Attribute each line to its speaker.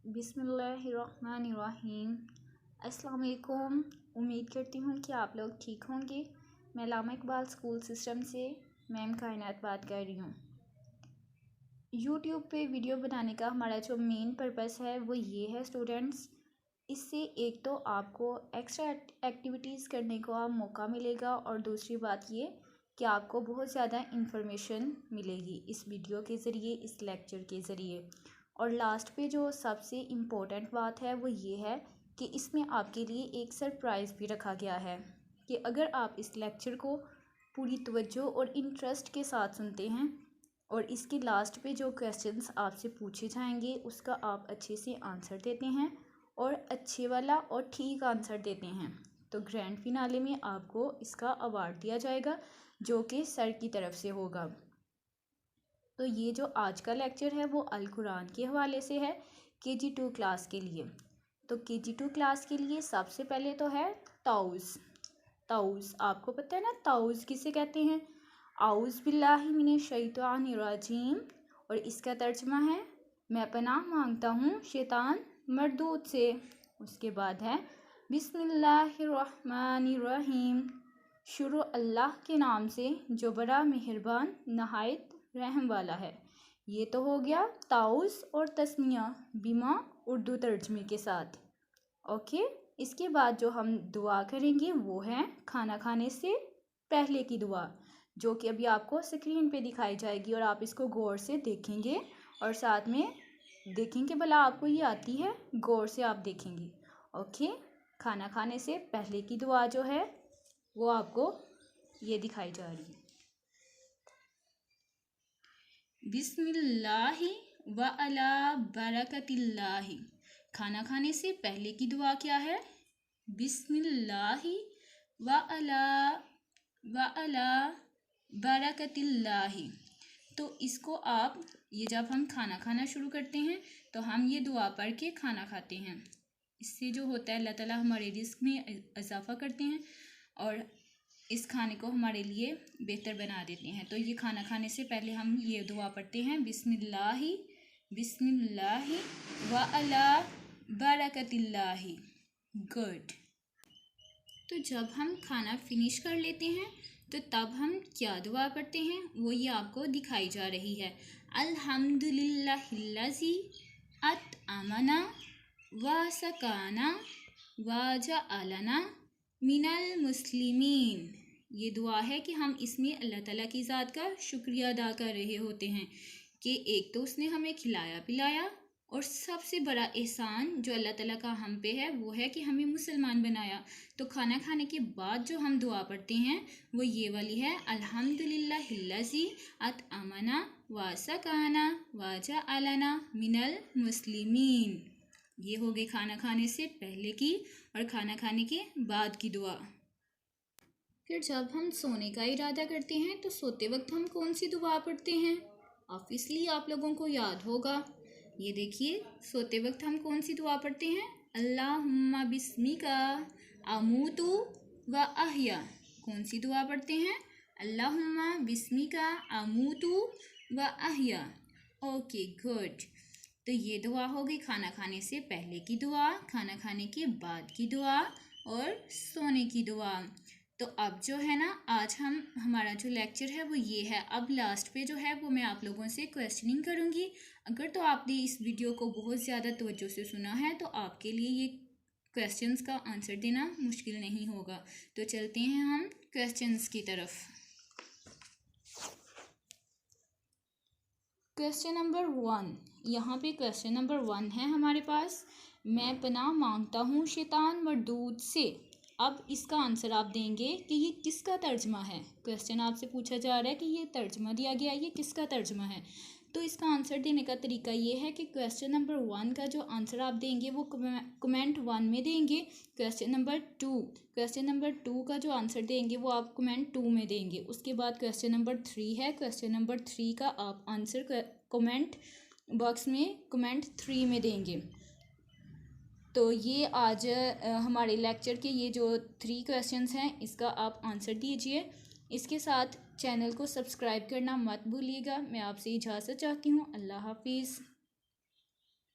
Speaker 1: बिस्मिल्लाहिर्रहमानिर्रहीम। अस्सलाम वालेकुम। उम्मीद करती हूँ कि आप लोग ठीक होंगे। मैं अल्लामा इकबाल स्कूल सिस्टम से मैम कायनात बात कर रही हूँ। यूट्यूब पे वीडियो बनाने का हमारा जो मेन पर्पस है वो ये है स्टूडेंट्स, इससे एक तो आपको एक्स्ट्रा एक्टिविटीज़ करने का मौका मिलेगा और दूसरी बात ये कि आपको बहुत ज़्यादा इंफॉर्मेशन मिलेगी इस वीडियो के ज़रिए, इस लेक्चर के ज़रिए। और लास्ट पे जो सबसे इम्पोर्टेंट बात है वो ये है कि इसमें आपके लिए एक सरप्राइज़ भी रखा गया है कि अगर आप इस लेक्चर को पूरी तवज्जो और इंटरेस्ट के साथ सुनते हैं और इसके लास्ट पे जो क्वेश्चंस आपसे पूछे जाएंगे उसका आप अच्छे से आंसर देते हैं और अच्छे वाला और ठीक आंसर देते हैं तो ग्रैंड फिनाले में आपको इसका अवार्ड दिया जाएगा जो कि सर की तरफ से होगा। तो ये जो आज का लेक्चर है वो अल कुरान के हवाले से है KG2 क्लास के लिए। तो KG2 क्लास के लिए सबसे पहले तो है ताउज़। ताउज़ आपको पता है ना, ताउज़ किसे कहते हैं? आउज़ बिल्लाहि मिनश शैतानिर रजीम, और इसका तर्जमा है मैं पनाह मांगता हूँ शैतान मरदूद से। उसके बाद है बिस्मिल्लाहिर्रहमानिर्रहीम, शुरू अल्लाह के नाम से जो बड़ा मेहरबान नहायत रहम वाला है। ये तो हो गया ताउज़ और तस्मिया बीमा उर्दू तर्जमे के साथ। ओके, इसके बाद जो हम दुआ करेंगे वो है खाना खाने से पहले की दुआ, जो कि अभी आपको स्क्रीन पे दिखाई जाएगी और आप इसको गौर से देखेंगे और साथ में देखेंगे भला आपको ये आती है, गौर से आप देखेंगे। ओके, खाना खाने से पहले की दुआ जो है वो आपको ये दिखाई जा रही है। बिस्मिल्लाहि व अला बरकतिल्लाहि। खाना खाने से पहले की दुआ क्या है? बिस्मिल्लाहि व अला बरकतिल्लाहि। तो इसको आप ये जब हम खाना खाना शुरू करते हैं तो हम ये दुआ पढ़ के खाना खाते हैं। इससे जो होता है अल्लाह ताला हमारे रिस्क में इजाफ़ा करते हैं और इस खाने को हमारे लिए बेहतर बना देते हैं। तो ये खाना खाने से पहले हम ये दुआ पढ़ते हैं बिस्मिल्लाहि व अला बरकतिल्लाहि। गुड। तो जब हम खाना फिनिश कर लेते हैं तो तब हम क्या दुआ पढ़ते हैं वो ये आपको दिखाई जा रही है। अल्हम्दुलिल्लाहिल्लज़ी अतअमना व सकाना व जअलना मिनल मुस्लिमीन। ये दुआ है कि हम इसमें अल्लाह ताला की ज़ात का शुक्रिया अदा कर रहे होते हैं कि एक तो उसने हमें खिलाया पिलाया और सबसे बड़ा एहसान जो अल्लाह ताला का हम पे है वो है कि हमें मुसलमान बनाया। तो खाना खाने के बाद जो हम दुआ पढ़ते हैं वो ये वाली है, अल्हम्दुलिल्लाहिल्लज़ी अतअमना व सकाना व जअलना मिनल मुस्लिमीन। ये हो गई खाना खाने से पहले की और खाना खाने के बाद की दुआ। फिर जब हम सोने का इरादा करते हैं तो सोते वक्त हम कौन सी दुआ पढ़ते हैं? ऑब्वियसली आप लोगों को याद होगा। ये देखिए, सोते वक्त हम कौन सी दुआ पढ़ते हैं? अल्लाहुम्मा बिस्मिका अमूतु व अहया। कौन सी दुआ पढ़ते हैं? अल्लाहुम्मा बिस्मिका अमूतु व अहया। Okay, good. तो ये दुआ हो गई खाना खाने से पहले की दुआ, खाना खाने के बाद की दुआ और सोने की दुआ। तो अब जो है ना, आज हमारा जो लेक्चर है वो ये है। अब लास्ट पे जो है वो मैं आप लोगों से क्वेश्चनिंग करूँगी। अगर तो आपने इस वीडियो को बहुत ज़्यादा तवज्जो से सुना है तो आपके लिए ये क्वेश्चंस का आंसर देना मुश्किल नहीं होगा। तो चलते हैं हम क्वेश्चंस की तरफ। क्वेश्चन नंबर 1, यहाँ पे क्वेश्चन नंबर 1 है हमारे पास, मैं पनाह मांगता हूँ शैतान मरदूद से। अब इसका आंसर आप देंगे कि ये किसका तर्जमा है। क्वेश्चन आपसे पूछा जा रहा है कि ये तर्जमा दिया गया है, ये किसका तर्जमा है। तो इसका आंसर देने का तरीका ये है कि क्वेश्चन नंबर 1 का जो आंसर आप देंगे वो कमेंट 1 में देंगे। क्वेश्चन नंबर 2 का जो आंसर देंगे वो आप कमेंट 2 में देंगे। उसके बाद क्वेश्चन नंबर 3 है, क्वेश्चन नंबर 3 का आप आंसर कमेंट बॉक्स में कमेंट 3 में देंगे। तो ये आज हमारे लेक्चर के ये जो 3 क्वेश्चंस हैं इसका आप आंसर दीजिए। इसके साथ चैनल को सब्सक्राइब करना मत भूलिएगा। मैं आपसे इजाज़त चाहती हूँ। अल्लाह हाफिज़।